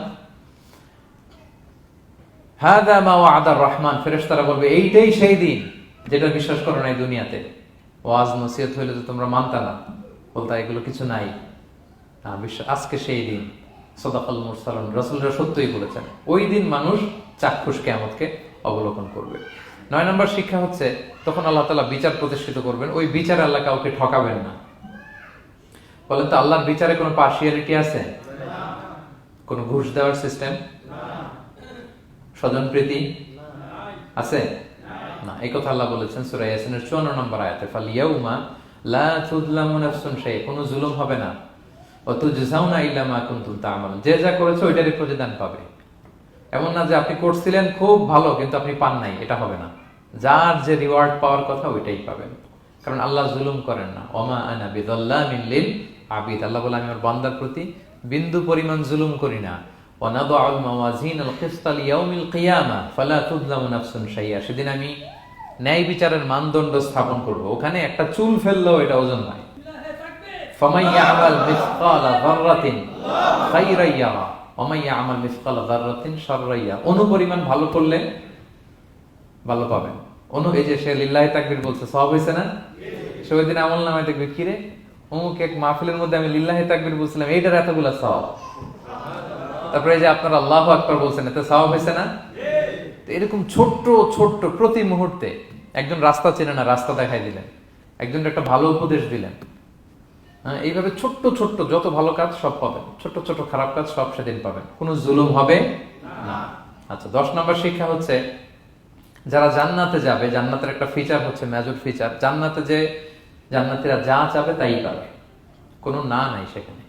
হাযা মা ওয়া'দার রহমান, ফেরেশতারা বলবে এইটাই সেই দিন যেটা বিশ্বাস করো না এই দুনিয়াতে। ওয়াজ নসিহত হইলে তো তোমরা মানতা না, বলতা এগুলো কিছু নাই। আজকে সেই দিন। সাদাকাল মুরসালুন, রাসূলরা সত্যই বলেছেন। ওই দিন মানুষ চাক্ষুষ কিয়ামতকে অবলোকন করবে। 9 নম্বর শিক্ষা হচ্ছে, তখন আল্লাহ তাআলা বিচার প্রতিষ্ঠিত করবেন। ওই বিচারে আল্লাহ কাউকে ঠকাবেন না। বলেন তো, আল্লাহর বিচারে কোনো পার্সিয়ালিটি আছে? কোনো ঘুষ দেওয়ার সিস্টেম? স্বজনপ্রীতি আছে? না। এই কথা আল্লাহ বলেছেন সূরা ইয়াসিনের 54 নম্বর আয়াতে, ফালিয়াউমা লা তুযলামু নাফসুন শাইআ, কোনো জুলুম হবে না। ওয়া তুজজাউনা ইল্লা মা কুনতুম তা'মালুন, যে যা করেছে ওইটারই প্রতিদান পাবে। এমন না যে আপনি করছিলেন খুব ভালো কিন্তু আপনি পান নাই, এটা হবে না। যার যে রিওয়ার্ড পাওয়ার কথা ওইটাই পাবেন, কারণ আল্লাহ জুলুম করেন না। ওমা আনা বিযাল্লামিন লিল আবিদ, আল্লাহ বলে আমি আমার বান্দার প্রতি বিন্দু পরিমাণ জুলুম করি না। ওয়া নাদউল মাওয়াজিনাল কিসতা লিয়াউমিল কিয়ামা ফালা তুযলামু নাফসুন শাইআ, সেদিন আমি ন্যায় বিচারের মানদণ্ড স্থাপন করব, ওখানে একটা চুল ফেললেও এটা ওজন নাই। ফামান ইয়ামাল মিসকালা যাররাতিন খায়রান ইয়ারা ওয়া মান ইয়ামাল মিসকালা যাররাতিন শাররান ইয়ারা, অনুপরিমাণ ভালো করলে ভালো পাবেন। এই যে সে লিল্লাহি তাকবীর বলছে, সওয়াব হইছে না? সে ওই দিন আমলনামায় দেখবে কি রে, অমুক এক মাহফিলের মধ্যে আমি লিল্লাহি তাকবীর বলছিলাম, এইটার এতগুলা সওয়াব। তারপরে এই যে আপনারা আল্লাহু আকবার বলছেন, এতে সওয়াব হইছে না? তো এরকম ছোট্ট ছোট্ট প্রতি মুহূর্তে একজন রাস্তা চেনে না, রাস্তা দেখাই দিলেন, একজন একটা ভালো উপদেশ দিলেন। হ্যাঁ, এইভাবে ছোট্ট ছোট্ট যত ভালো কাজ সব পাবেন, ছোট্ট ছোট্ট খারাপ কাজ সব সেদিন পাবেন, কোনো জুলুম হবে না। আচ্ছা, 10 নম্বর শিক্ষা হচ্ছে যারা জান্নাতে যাবে, জান্নাতের একটা ফিচার হচ্ছে, মেজর ফিচার, জান্নাতে যে জান্নাতীরা যা চাবে তাই পাবে, কোনো না নাই সেখানে,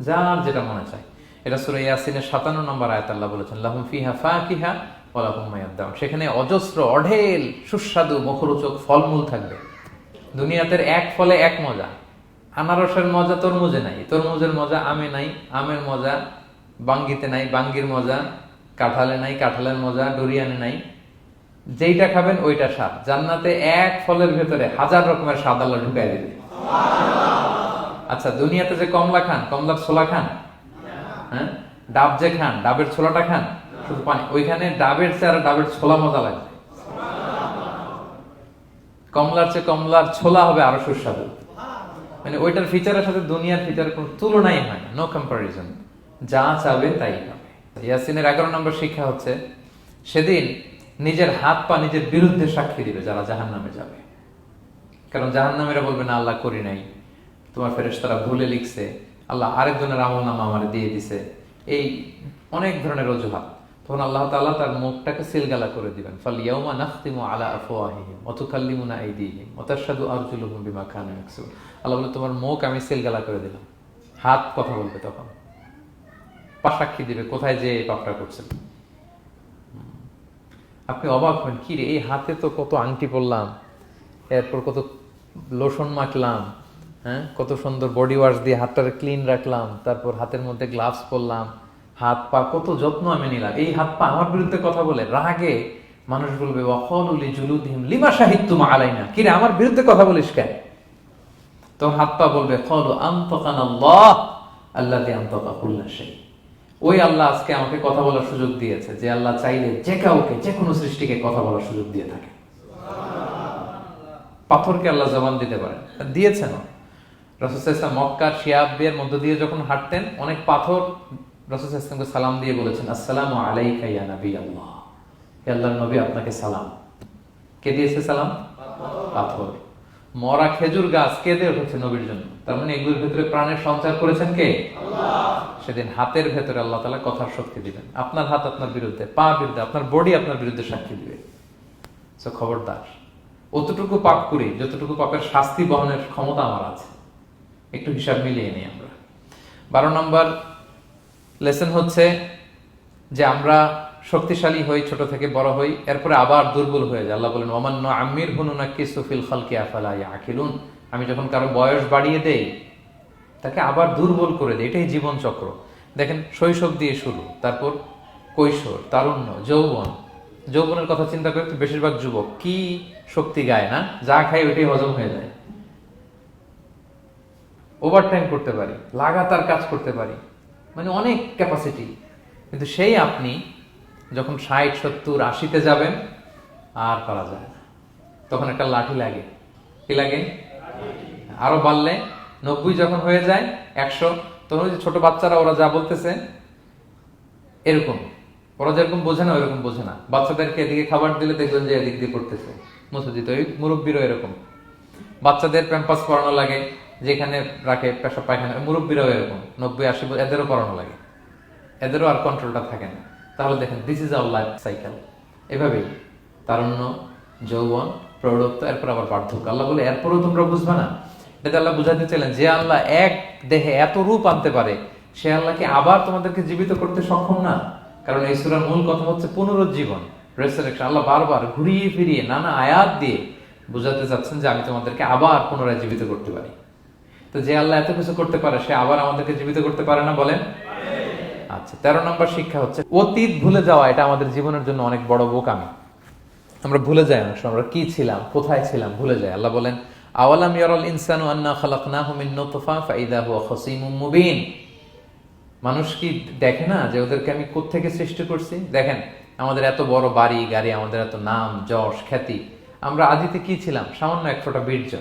যার যেটা মনে চায়। এটা সূরা ইয়াসিনের 57 নম্বর আয়াত, আল্লাহ বলেছেন লাহুম ফিহা ফাকিহা ওয়া লাহুম মা ইয়াদদাউন, সেখানে অজস্র অঢেল সুস্বাদু মুখরোচক ফলমূল থাকবে। দুনিয়াতে এক ফলে এক মজা, আনারসের মজা তরমুজে নাই, তরমুজের মজা আমে নাই, আমের মজা বাঙ্গিতে নাই, বাঙ্গির মজা কাঁঠালে নাই, কাঁঠালের মজা ডুরিয়ানে নাই। যেইটা খাবেন ওইটা স্বাদ। জান্নাতে এক ফলের ভেতরে 1000 রকমের স্বাদ আল্লাহ ঢুকাই দিবে। আচ্ছা, দুনিয়াতে যে কমলা খান, কমলার ছোলা খান, হ্যাঁ, ডাব যে খান, ডাবের ছোলাটা খান, শুধু পানি, ওইখানে ডাবের চেয়ে আর ডাবের ছোলা মজা লাগবে। কমলার চেয়ে কমলার ছোলা হবে আরো সুস্বাদু। মানে ওইটার ফিচারের সাথে দুনিয়ার ফিচারের কোনো তুলনাই হয় না, নো কম্পারিজন। যা চাবে তাই পাবে। ইয়াসিনের 11 নম্বর শিক্ষা হচ্ছে সেদিন নিজের হাত পা নিজের বিরুদ্ধে সাক্ষী দিবে যারা জাহান্নামে যাবে। কারণ জাহান্নামীরা বলবে না আল্লাহ করি নাই, তোমার ফেরেশতারা ভুলে লিখছে, আল্লাহ আরেকজনের আমলনামা আমারে দিয়ে দিছে, এই অনেক ধরনের অজুহাত। তখন আল্লাহ তাআলা তার মুখটাকে সিলগালা করে দিবেন। ফালইয়াউমা নাখতিমু আলা আফওয়াহিহিম ওয়া তুকাল্লিমুনা আইদিহিম ওয়া তাশহাদু আরজুলুহুম বিমা কানু ইয়াকসিবুন। আল্লাহ বলে তোমার মুখ আমি সিলগালা করে দিলাম, হাত কথা বলবে, তখন পা সাক্ষী দিবে কোথায় যে এই পাপটা করছেন। আপনি অবাক হবেন, কি রে, এই হাতে তো কত আংটি পরলাম, এরপর কত লোশন মাখলাম, হ্যাঁ, কত সুন্দর বডি ওয়াশ দিয়ে হাতটাকে ক্লিন রাখলাম, তারপর হাতের মধ্যে গ্লাভস পরলাম, হাত পা কত যত্ন আমি নিলাম, এই হাত পা আমার বিরুদ্ধে কথা বলে। রাগে মানুষ বলবে ওয়াকালু লিজুলুদিহিম লিমা শাহিদতুম আলাইনা, কি রে আমার বিরুদ্ধে কথা বলিস কেন? তো হাত পা বলবে ক্বালু আনতাকানাল্লাহ আল্লাযী আনতাকা কুল্লা শাই, ওই আল্লাহ আজকে আমাকে কথা বলার সুযোগ দিয়েছে, যে আল্লাহ চাইলে যে কাউকে যে কোনো সৃষ্টিকে কথা বলার সুযোগ দিয়ে থাকে। পাথরকে আল্লাহ জবান দিতে পারেন, দিয়েছেন। রাসূল সাল্লাল্লাহু আলাইহি ওয়াসাল্লাম মক্কার শিয়াবের মধ্য দিয়ে যখন হাঁটতেন, অনেক পাথর রাসূল সাল্লাল্লাহু আলাইহি ওয়াসাল্লামকে সালাম দিয়ে বলেছেন আসসালামু আলাইকা ইয়া নবী আল্লাহ, হে আল্লাহর নবী আপনাকে সালাম। কে দিয়েছে সালাম? পাথর। মরা খেজুর গাছ কেঁদে উঠেছে নবীর জন্য, তার মানে এগুলোর ভেতরে প্রাণের সঞ্চার করেছেন কে? আল্লাহ। সেদিন হাতের ভেতরে আল্লাহ তাআলা কথার শক্তি দিবেন। আপনার হাত আপনার বিরুদ্ধে, পা বিরুদ্ধে, আপনার বডি আপনার বিরুদ্ধে সাক্ষী দিবে। সো খবরদার, অতটুকু পাপ করি যতটুকু পাপের শাস্তি বহনের ক্ষমতা আমার আছে, একটু হিসাব মিলিয়ে নিই আমরা। 12 নম্বর লেসন হচ্ছে যে আমরা শক্তিশালী হই, ছোট থেকে বড় হই, এরপরে আবার দুর্বল হয়ে যায়। আল্লাহ বলেন ওমান নুআম্মিরহু নুনাক্কিসু ফিল খালকি আফালা ইয়াকিলুন, আমি যখন কারো বয়স বাড়িয়ে দেই তাকে আবার দুর্বল করে দেই। এটাই জীবন চক্র। দেখেন, শৈশব দিয়ে শুরু, তারপর কৈশোর, তারুণ্য, যৌবন। যৌবনের কথা চিন্তা করে তো বেশিরভাগ যুবক কি শক্তি গায় না, যা খায় ওইটাই হজম হয়ে যায়। ওভারটাইম করতে পারি, লাগাতার কাজ করতে পারি, মানে অনেক ক্যাপাসিটি। কিন্তু সেই আপনি যখন 60, 70, 80-তে যাবেন আর পারা যায় না, তখন একটা লাঠি লাগে। কি লাগে? আরো বাড়লে 90 যখন হয়ে যায়, 100, তখন ওই যে ছোট বাচ্চারা ওরা যা বলতেছে এরকম, ওরা যেরকম বোঝে না ওইরকম বোঝে না। বাচ্চাদেরকে এদিকে খাবার দিলে দেখবেন যে এদিক দিয়ে করতেছে, মুছে দিতে। ওই মুরব্বীরও এরকম, বাচ্চাদের প্যাম্পাস পরানো লাগে, যেখানে রাখে পেশাব পায়খানা, মুরব্বীরাও এরকম 90, 80, এদেরও পরানো লাগে, এদেরও আর কন্ট্রোলটা থাকে না। তাহলে দেখেন, this is our life cycle. এভাবেই তারুণ্য, যৌবন, প্রৌঢ়ত্ব, এরপর আবার বার্ধক্য। আল্লাহ বলে এরপরও তোমরা বুঝবা না? এটা আল্লাহ বুঝাতে চাইলেন যে আল্লাহ এক দেহে এত রূপ আনতে পারে, সে আল্লাহ কি আবার তোমাদেরকে জীবিত করতে সক্ষম না? কারণ এই সূরার মূল কথা হচ্ছে পুনরুজ্জীবন, রেসারেকশন। আল্লাহ বারবার ঘুরিয়ে ফিরিয়ে নানা আয়াত দিয়ে বুঝাতে চাচ্ছেন যে আমি তোমাদেরকে আবার পুনরায় জীবিত করতে পারি। তো যে আল্লাহ এত কিছু করতে পারে, সে আবার আমাদেরকে জীবিত করতে পারে না? বলেন। আচ্ছা, 13 নম্বর শিক্ষা হচ্ছে অতীত ভুলে যাওয়া। এটা আমাদের জীবনের জন্য অনেক বড় বোকামি। আমরা ভুলে যাই অনেক সময় আমরা কি ছিলাম, কোথায় ছিলাম, ভুলে যাই। আল্লাহ বলেন, আওয়ালাম ইয়ারাল ইনসানু আন্না খালাকনাহু মিন নুতফা ফাইদা হুয়া খাসীমুম মুবিন। মানুষ কি দেখে না যে ওদেরকে আমি কোত্থেকে সৃষ্টি করছি? দেখেন, আমাদের এত বড় বাড়ি গাড়ি, আমাদের এত নাম যশ খ্যাতি, আমরা আদিতে কি ছিলাম? সামান্য এক ফোঁটা বীর্য।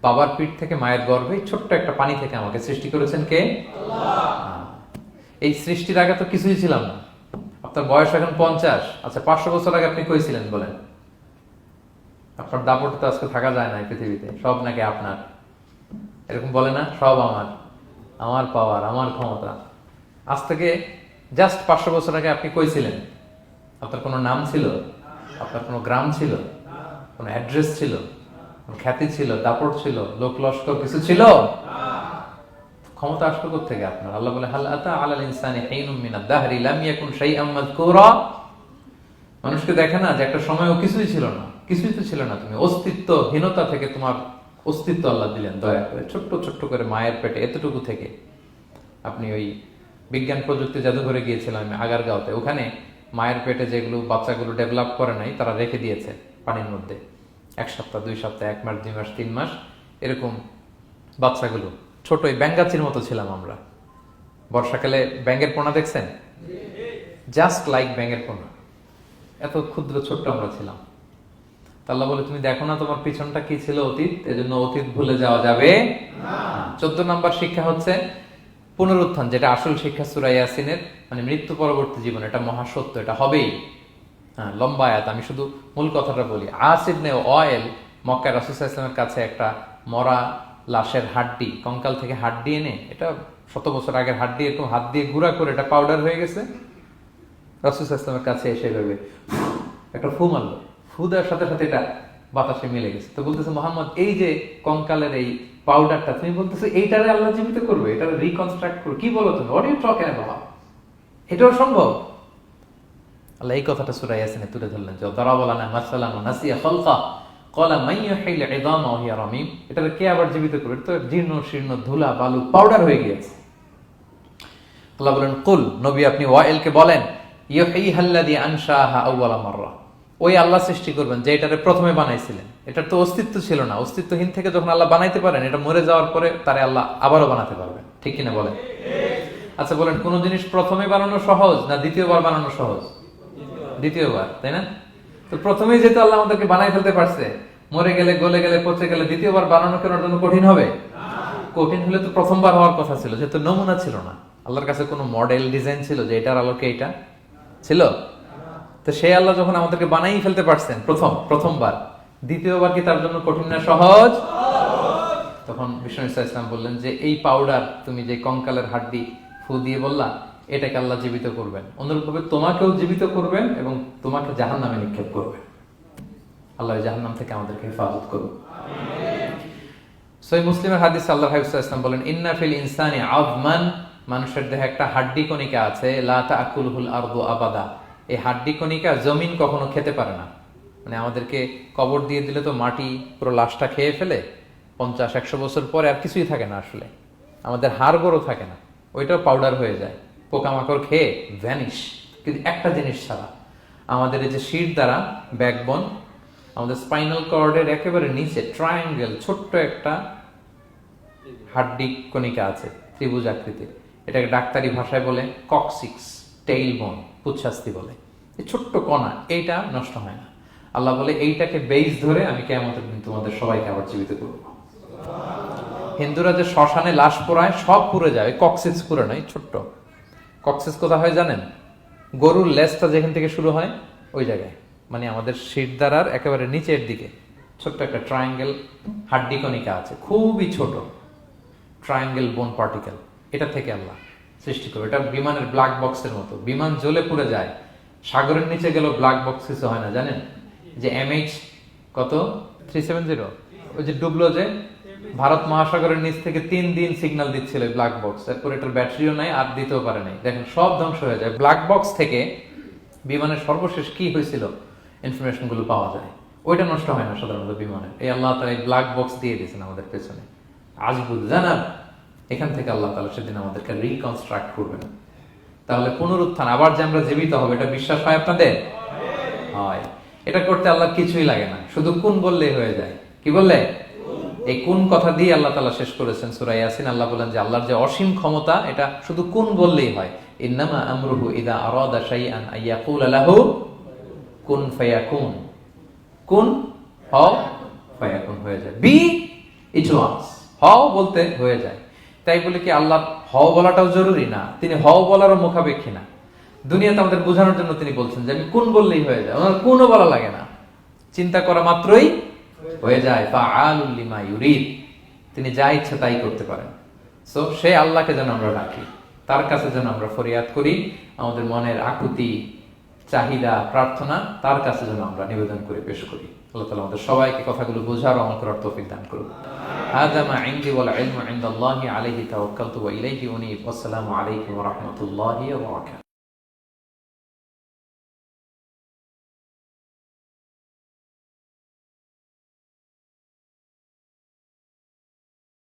বাবার পিঠ থেকে মায়ের গর্ভে ছোট্ট একটা পানি থেকে আমাকে সৃষ্টি করেছেন কে? আল্লাহ। এই সৃষ্টির আগে তো কিছুই ছিলাম না। আপনার বয়স এখন 50। আচ্ছা, 500 বছর আগে আপনি কই ছিলেন বলেন? আপনার দাপটে তো আজকে থাকা যায় না এই পৃথিবীতে। সব নাকি আপনার, এরকম বলে না? সব আমার, আমার পাওয়ার, আমার ক্ষমতা। আজ থেকে জাস্ট 500 বছর আগে আপনি কই ছিলেন? আপনার কোনো নাম ছিল? আপনার কোনো গ্রাম ছিল? কোনো অ্যাড্রেস ছিল? কোনো খ্যাতি ছিল? দাপট ছিল? লোক লস্কর কিছু ছিল? ক্ষমতা আসলো কোত্থেকে আপনার? আল্লাহ বলে, হাল আতা আলাল ইনসানি হিনুম মিনাদ দাহরি লাম ইয়াকুন শাইআম মাযকুরা। মানুষকে দেখে না যে একটা সময়ও কিছুই ছিল না? কিছুই তো ছিল না। তুমি অস্তিত্বহীনতা থেকে তোমার অস্তিত্ব আল্লাহ দিলেন দয়া করে। ছোট্ট ছোট্ট করে মায়ের পেটে এতটুকু থেকে আপনি ওই বিজ্ঞান প্রযুক্তি জাদুঘরে গিয়েছিলাম আমি আগারগাঁওতে। ওখানে মায়ের পেটে যেগুলো বাচ্চাগুলো ডেভেলপ করে নাই, তারা রেখে দিয়েছে পানির মধ্যে 1 সপ্তাহ 2 সপ্তাহ 1 মাস 2 মাস 3 মাস এরকম বাচ্চাগুলো। ছোট ওই ব্যাঙ্গাচির মতো ছিলাম আমরা। বর্ষাকালে ব্যাঙের পোনা দেখছেন? জাস্ট লাইক ব্যাঙের পোনা, এত ক্ষুদ্র ছোট্ট আমরা ছিলাম। আল্লাহ বলে, তুমি দেখো না তোমার পিছনটা কি ছিল? অতীত। এজন্য অতীত ভুলে যাওয়া যাবে না। 14 নম্বর শিক্ষা হচ্ছে পুনরুত্থান, যেটা আসল শিক্ষা সূরা ইয়াসিনের, মানে মৃত্যু পরবর্তী জীবন। এটা মহাসত্য, এটা হবেই। হ্যাঁ, লম্বা আয়াত, আমি শুধু মূল কথাটা বলি। আস ইবনে ওয়াইল মক্কায় রাসূল সাল্লাল্লাহু আলাইহি ওয়াসাল্লামের কাছে একটা মরা লাশের হাড্ডি, কঙ্কাল থেকে হাড্ডি এনে, এটা 100 বছর আগের হাড্ডি, এরকম হাত দিয়ে গুঁড়া করে এটা পাউডার হয়ে গেছে। রাসূল সাল্লাল্লাহু আলাইহি ওয়াসাল্লামের কাছে এসে ভেবে একটা ফু মারলো, ফু দেওয়ার সাথে সাথে এটা বাতাসে মিলে গেছে। তো বলতেছে, মোহাম্মদ, এই যে কঙ্কালের এই পাউডারটা, তুমি বলতেছো এইটারে আল্লাহ জীবিত করবে, এটারে রিকনস্ট্রাক্ট করবে? কি বলো তুমি? What are you talking about? এটাও সম্ভব? আল্লাহ এই কথাটা সূরা ইয়াসিনে তুলে ধরলেন যে দারাবা লানা মাসালান ওয়া নাসিয়া খালকা ক্বালা মান ইউহিল ইযামা ওয়া হিয়া রামীম। এটারে কে আবার জীবিত করবে? এটা তো জীর্ণ শীর্ণ ধুলা বালু পাউডার হয়ে গিয়েছে। আল্লাহ বলেন, কুল, নবী আপনি ওয়াইলকে বলেন, ইউহিহাল্লাযী আনশাহা আউওয়ালা মাররা। ওই আল্লাহ সৃষ্টি করবেন যে এটারে প্রথমে বানাইছিলেন। এটার তো অস্তিত্ব ছিল না। অস্তিত্বহীন থেকে যখন আল্লাহ বানাইতে পারেন, এটা মরে যাওয়ার পরে তারে আল্লাহ আবারও বানাতে পারবেন। ঠিক কিনা বলেন? আচ্ছা বলেন, কোন জিনিস প্রথমে বানানো সহজ না দ্বিতীয়বার বানানো সহজ? দ্বিতীয়বার, তাই না? তো প্রথমেই যেহেতু আল্লাহ আমাদেরকে বানাই ফেলতে পারছে, মরে গেলে গলে গেলে পচে গেলে দ্বিতীয়বার বানানো কেন জন্য কঠিন হবে? কঠিন হলে তো প্রথমবার হওয়ার কথা ছিল, যেহেতু নমুনা ছিল না। আল্লাহর কাছে কোনো মডেল ডিজাইন ছিল যে এটার আলোকে এটা ছিল? তো সেই আল্লাহ যখন আমাদেরকে বানাই ফেলতে পারছেন প্রথমবার, দ্বিতীয়বার কি তার জন্য কঠিন না সহজ? তখন বিষ্ণু ইসলাম বললেন যে এই পাউডার, তুমি যে কঙ্কালের হাড্ডি ফু দিয়ে বললা, এটাকে আল্লাহ জীবিত করবেন। অনুরূপভাবে তোমাকেও জীবিত করবেন এবং তোমাকে জাহান্নামে নিক্ষেপ করবেন। আল্লাহ জাহান্নাম থেকে আমাদেরকে হেফাজত করুন। সহিহ মুসলিমের হাদিস, আল্লাহ হাবিব সাল্লাল্লাহু আলাইহি ওয়াসাল্লাম বলেন, ইন্না ফিল ইনসানি আযমান, মানুষের দেহে একটা হাড্ডি কণিকা আছে, লা তাকুলুল আরদু আবাদা। এই হাড্ডি কণিকা জমিন কখনো খেতে পারে না। মানে আমাদেরকে কবর দিয়ে দিলে তো মাটি পুরো লাশটা খেয়ে ফেলে, 50-100 বছর পরে আর কিছুই থাকে না। আসলে আমাদের হাড় গোড়ও থাকে না, ওইটাও পাউডার হয়ে যায়, পোকামাকড় খেয়ে ভ্যানিশ। কিন্তু একটা জিনিস ছাড়া, আমাদের এই যে শির দ্বারা ব্যাকবোন, আমাদের স্পাইনাল কর্ডের একেবারে নিচে ট্রায়াঙ্গেল ছোট্ট একটা হাড্ডি কণিকা আছে, ত্রিভুজ আকৃতির। এটাকে ডাক্তারি ভাষায় বলে কক্সিক্স টেইল বোন, পুচ্ছাস্তি বলে। এই ছোট্ট কণা, এইটা নষ্ট হয় না। আল্লাহ বলে, এইটাকে বেইস ধরে আমি কিয়ামতের দিন তোমাদের সবাইকে আবার জীবিত করব। হিন্দুরা যে শ্মশানে লাশ পোড়ায়, সব পুড়ে যায়, কক্সিক্স পুড়ে নয়, ছোট্ট কক্সিক্স কোথা হয় জানেন? গরুর লেজটা যেখান থেকে শুরু হয় ওই জায়গায়, মানে আমাদের শিরদাঁড়ার একেবারে নিচের দিকে ছোট্ট একটা ট্রায়াঙ্গেল হাড্ডি কণিকা আছে, খুবই ছোট ট্রায়াঙ্গেল বোন পার্টিকেল। এটা থেকে আল্লাহ সৃষ্টি করবে। এটা বিমানের ব্ল্যাক বক্সের মতো, বিমান জ্বলে পুড়ে যায়। সাগরের নিচে গেলেও ব্ল্যাক বক্স কিছু হয় না, জানেন? যে MH কত 370, ওই যে ডুবলো যে ভারত মহাসাগরের নিচ থেকে 3 দিন সিগন্যাল দিচ্ছিল ব্ল্যাক বক্স, এরপর এটার ব্যাটারিও নাই, আর দিতেও পারে নাই। দেখেন সব ধ্বংস হয়ে যায়। ব্ল্যাক বক্স থেকে বিমানের সর্বশেষ কি হয়েছিল ইনফরমেশন গুলো পাওয়া যায়। ওইটা নষ্ট হয় না সাধারণত বিমানে। এই আল্লাহ তাআলা এই ব্ল্যাক বক্স দিয়ে দিয়েছেন আমাদের পেছনে। আজবুল জানাব, এখান থেকে আল্লাহ তাআলা সেদিন আমাদেরকে রিকনস্ট্রাক্ট করবেন। তাহলে পুনরুত্থান, আবার যে আমরা জীবিত হবে, এটা বিশ্বাস হয় আপনাদের? হয়। এটা করতে আল্লাহ কিছুই লাগে না, শুধু কুন বললেই হয়ে যায়। কি বললে? এই কুন কথা দিয়ে আল্লাহ তাআলা শেষ করেছেন সূরা ইয়াসিন। আল্লাহ বলেন যে আল্লাহর যে অসীম ক্ষমতা, এটা শুধু কুন বললেই হয়। ইন্নামা আমরুহু ইযা আরাদা শাইআন আইয়াকুলা লাহু কুন ফায়াকুন। কুন হও, ফায়াকুন হয়ে যায়। বি ইট ওয়াজ, হও বলতে হয়ে যায়। তাই বলে কি আল্লাহ হও বলাটাও জরুরি না? তিনি হও বলারও মুখাপেক্ষী না। দুনিয়াতে আমাদের বোঝানোর জন্য তিনি বলছেন যে আমি কুন বললেই হয়ে যায়, ওনার কুনও বলা লাগে না, চিন্তা করা মাত্রই হয়ে যায়। ফাআলুল লিমা ইউরিদ, তিনি যা ইচ্ছা তাই করতে পারেন। সো সে আল্লাহকে যেন আমরা ডাকি, তার কাছে যেন আমরা ফরিয়াদ করি, আমাদের মনের আকুতি, চাহিদা, প্রার্থনা তার কাছে যেন আমরা নিবেদন করে পেশ করি। আল্লাহ তাআলা আমাদের সবাইকে কথাগুলো বোঝার ও আমল করার তৌফিক দান করুন। হাযা মা ইনদি ওয়াল ইলমু ইনদাল্লাহি আলাইহি তাওয়াক্কালতু ওয়া ইলাইহি উনীব। আসসালামু আলাইকুম ওয়া রাহমাতুল্লাহি ওয়া বারাকাতুহু।